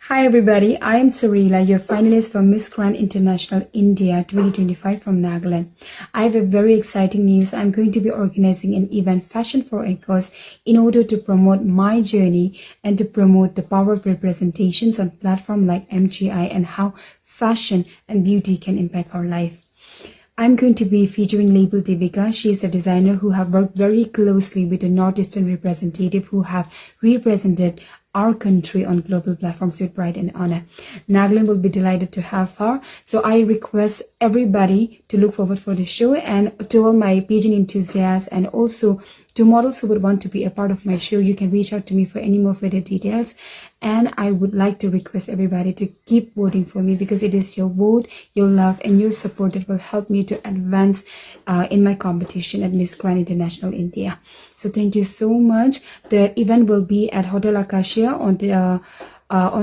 Hi everybody, I am Tsurela, your finalist for Miss Grand International India 2025 from Nagaland. I have a very exciting news. I'm going to be organizing an event, Fashion for Echoes, in order to promote my journey and to promote the power of representations on platforms like MGI and how fashion and beauty can impact our life. I'm going to be featuring Label Devika. She is a designer who have worked very closely with a Northeastern representative who have represented our country on global platforms with pride and honor. Nagaland will be delighted to have her. So I request everybody to look forward for the show, and to all my pageant enthusiasts and also to models who would want to be a part of my show, you can reach out to me for any more further details. And I would like to request everybody to keep voting for me, because it is your vote, your love and your support that will help me to advance in my competition at Miss Grand International India. So thank you so much. The event will be at Hotel Acacia on